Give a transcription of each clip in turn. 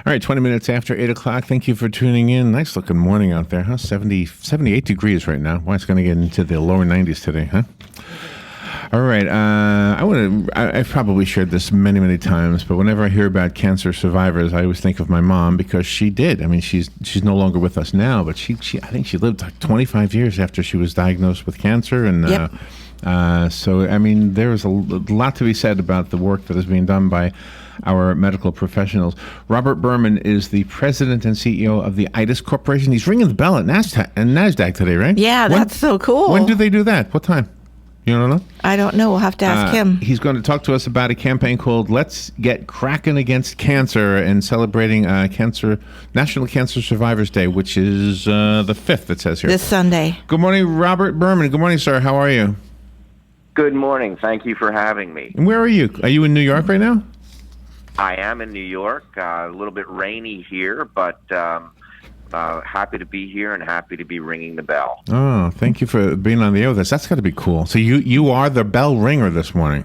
All right, 20 minutes after 8 o'clock. Thank you for tuning in. Nice looking morning out there, huh? 78 degrees right now. Well, it's going to get into the lower 90s today, huh? All right. I've probably shared this many, many times, but whenever I hear about cancer survivors, I always think of my mom because she did. I mean, she's no longer with us now, but I think she lived like 25 years after she was diagnosed with cancer. And Yep. so, I mean, there is a lot to be said about the work that is being done by our medical professionals. Robert Berman is the president and CEO of the ITUS Corporation. He's ringing the bell at NASDAQ today, right? Yeah, that's so cool. When do they do that? What time? You don't know? I don't know. We'll have to ask him. He's going to talk to us about a campaign called Let's Get Crackn Against Cancer and celebrating National Cancer Survivors Day, which is the 5th, it says here. This Sunday. Good morning, Robert Berman. Good morning, sir. How are you? Good morning. Thank you for having me. And where are you? Are you in New York right now? I am in New York. A little bit rainy here, but happy to be here and happy to be ringing the bell. Oh, thank you for being on the air with us. That's got to be cool. So you are the bell ringer this morning.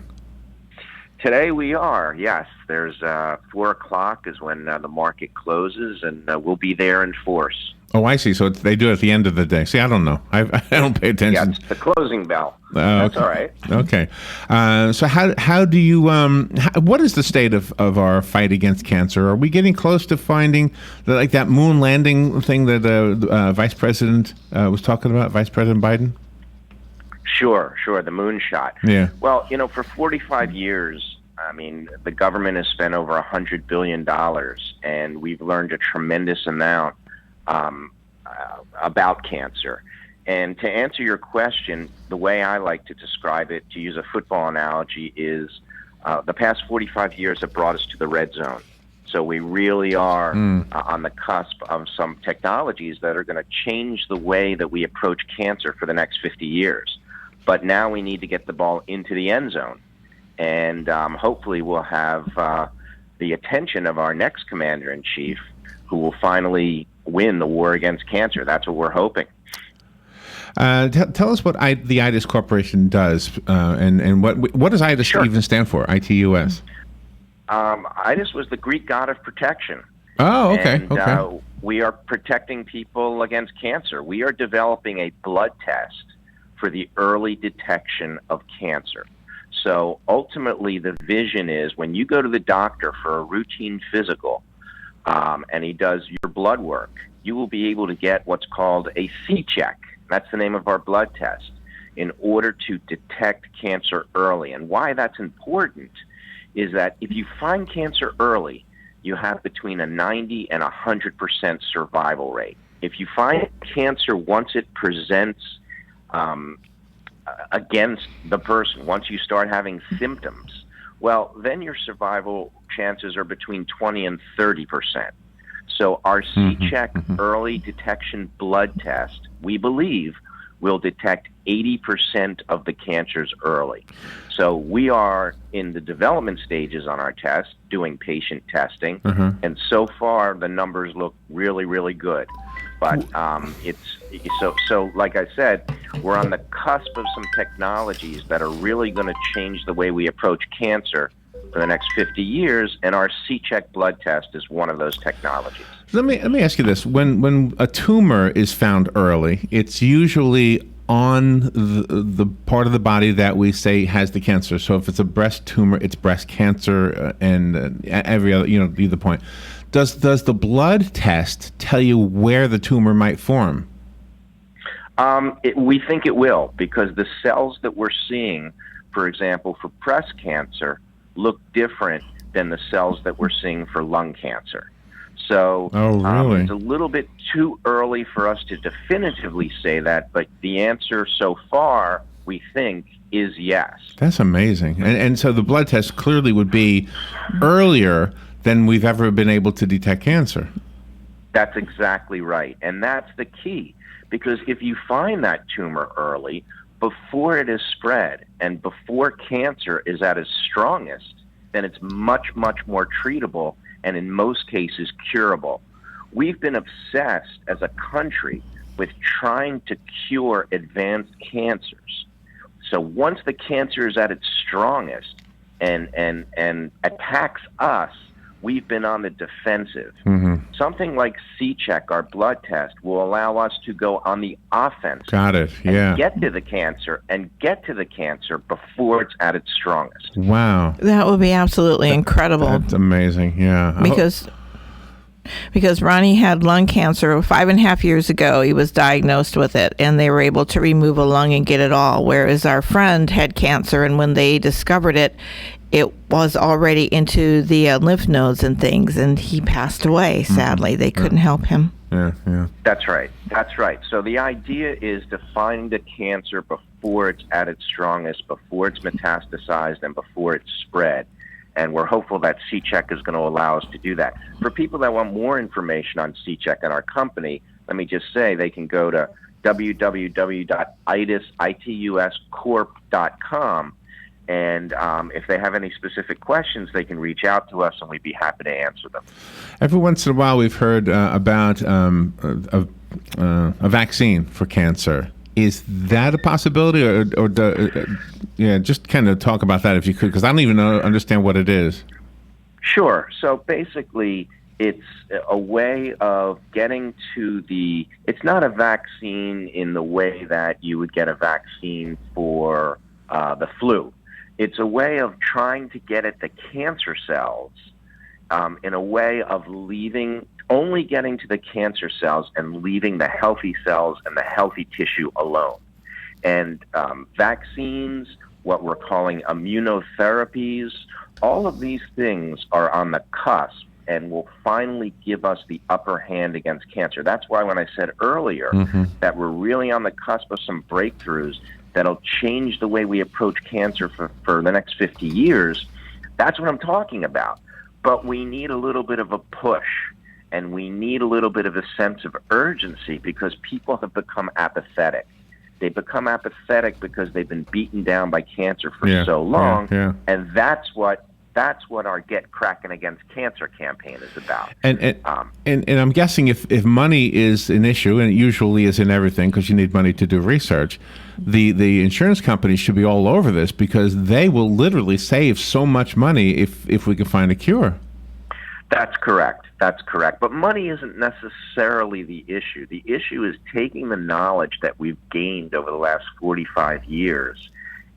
Today we are, yes. There's 4 o'clock is when the market closes, and we'll be there in force. Oh, I see. So they do it at the end of the day. See, I don't know. I don't pay attention. Yes, the closing bell. That's okay. all right. Okay. So how do you, what is the state of our fight against cancer? Are we getting close to finding that moon landing thing that Vice President was talking about, Vice President Biden? Sure, the moonshot. Yeah. Well, for 45 years, I mean, the government has spent over $100 billion, and we've learned a tremendous amount about cancer. And to answer your question, the way I like to describe it, to use a football analogy, is the past 45 years have brought us to the red zone. So we really are on the cusp of some technologies that are going to change the way that we approach cancer for the next 50 years. But now we need to get the ball into the end zone. And hopefully we'll have the attention of our next commander-in-chief, who will finally win the war against cancer. That's what we're hoping. Tell us what the ITUS Corporation does, and what does ITUS even stand for? ITUS. ITUS was the Greek god of protection. Oh, okay. And, we are protecting people against cancer. We are developing a blood test for the early detection of cancer. So ultimately, the vision is when you go to the doctor for a routine physical, and he does your blood work, you will be able to get what's called a C-check. That's the name of our blood test, in order to detect cancer early. And why that's important is that if you find cancer early, you have between a 90 and 100% survival rate. If you find cancer once it presents against the person, once you start having symptoms, well, then your survival chances are between 20 and 30%. So our C-check early detection blood test, we believe, will detect 80% of the cancers early. So we are in the development stages on our test, doing patient testing, and so far the numbers look really, really good. But so like I said, we're on the cusp of some technologies that are really going to change the way we approach cancer for the next 50 years, and our C-check blood test is one of those technologies. Let me ask you this: when a tumor is found early, it's usually on the part of the body that we say has the cancer. So if it's a breast tumor, it's breast cancer, and every other, the point. Does the blood test tell you where the tumor might form? We think it will, because the cells that we're seeing, for example, for breast cancer, look different than the cells that we're seeing for lung cancer. So it's a little bit too early for us to definitively say that, but the answer so far, we think, is yes. That's amazing. And so the blood test clearly would be earlier than we've ever been able to detect cancer. That's exactly right. And that's the key, because if you find that tumor early, before it is spread and before cancer is at its strongest, then it's much, much more treatable and in most cases curable. We've been obsessed as a country with trying to cure advanced cancers. So once the cancer is at its strongest and attacks us, we've been on the defensive. Mm-hmm. Something like C-check, our blood test, will allow us to go on the offense. Got it. And Yeah. get to the cancer before it's at its strongest. Wow. That would be absolutely incredible. That's amazing. Yeah. Because Ronnie had lung cancer 5.5 years ago. He was diagnosed with it, and they were able to remove a lung and get it all. Whereas our friend had cancer, and when they discovered it, it was already into the lymph nodes and things, and he passed away. Sadly, they couldn't help him. Yeah. That's right. So the idea is to find the cancer before it's at its strongest, before it's metastasized, and before it's spread. And we're hopeful that C-check is going to allow us to do that. For people that want more information on C-check and our company, let me just say they can go to www.ituscorp.com. And if they have any specific questions, they can reach out to us, and we'd be happy to answer them. Every once in a while, we've heard about a vaccine for cancer. Is that a possibility, or just kind of talk about that if you could, because I don't even understand what it is. Sure. So basically, it's a way of getting to it's not a vaccine in the way that you would get a vaccine for the flu. It's a way of trying to get at the cancer cells in a way of only getting to the cancer cells and leaving the healthy cells and the healthy tissue alone. And vaccines, what we're calling immunotherapies, all of these things are on the cusp and will finally give us the upper hand against cancer. That's why when I said earlier that we're really on the cusp of some breakthroughs that'll change the way we approach cancer for the next 50 years, that's what I'm talking about. But we need a little bit of a push, and we need a little bit of a sense of urgency because people have become apathetic. They become apathetic because they've been beaten down by cancer for so long, and that's what our Get Crackn Against Cancer campaign is about. And I'm guessing if money is an issue, and it usually is in everything because you need money to do research, the insurance companies should be all over this because they will literally save so much money if we can find a cure. That's correct. But money isn't necessarily the issue. The issue is taking the knowledge that we've gained over the last 45 years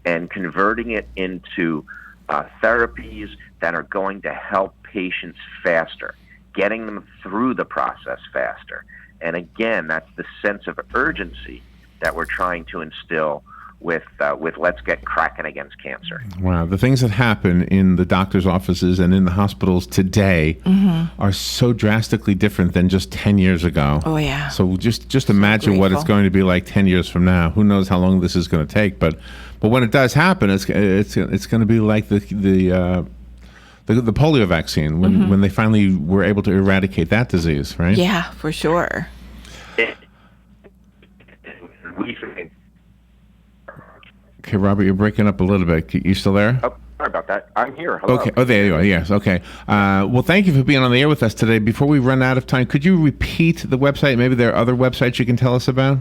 and converting it into therapies that are going to help patients faster, getting them through the process faster. And again, that's the sense of urgency that we're trying to instill with Let's Get Crackn Against Cancer. Wow, the things that happen in the doctor's offices and in the hospitals today are so drastically different than just 10 years ago. Oh, yeah. So just imagine what it's going to be like 10 years from now. Who knows how long this is going to take, but when it does happen, it's going to be like the polio vaccine when they finally were able to eradicate that disease, right? Yeah, for sure. Okay, Robert, you're breaking up a little bit. You still there? Oh, sorry about that. I'm here. Hello. Okay. Oh, there you are. Yes. Okay. Well, thank you for being on the air with us today. Before we run out of time, could you repeat the website? Maybe there are other websites you can tell us about?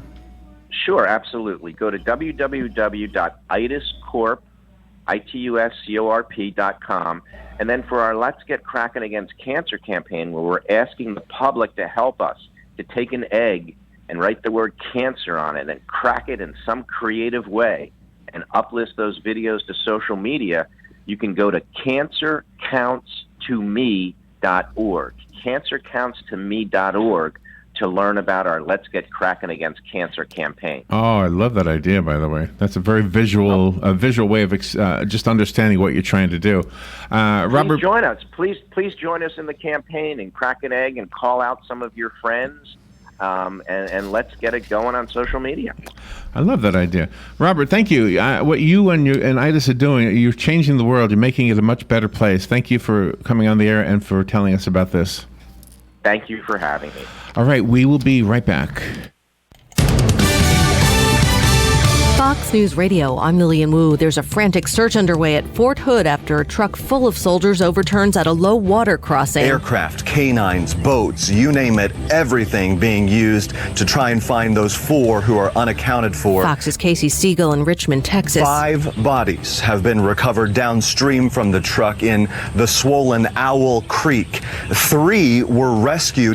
Sure, absolutely. Go to www.ituscorp.com, and then for our Let's Get Crackn Against Cancer campaign, where we're asking the public to help us to take an egg and write the word cancer on it and crack it in some creative way and uplist those videos to social media, you can go to cancercountstome.org, cancercountstome.org, to learn about our Let's Get Crackn Against Cancer campaign. Oh, I love that idea, by the way. That's a very visual way of just understanding what you're trying to do. Robert, please join us. Please join us in the campaign and crack an egg and call out some of your friends. And let's get it going on social media. I love that idea. Robert, thank you. What you and ITUS are doing, you're changing the world. You're making it a much better place. Thank you for coming on the air and for telling us about this. Thank you for having me. All right, we will be right back. Fox News Radio, I'm Lillian Wu. There's a frantic search underway at Fort Hood after a truck full of soldiers overturns at a low water crossing. Aircraft, canines, boats, you name it, everything being used to try and find those 4 who are unaccounted for. Fox's Casey Siegel in Richmond, Texas. 5 bodies have been recovered downstream from the truck in the swollen Owl Creek. 3 were rescued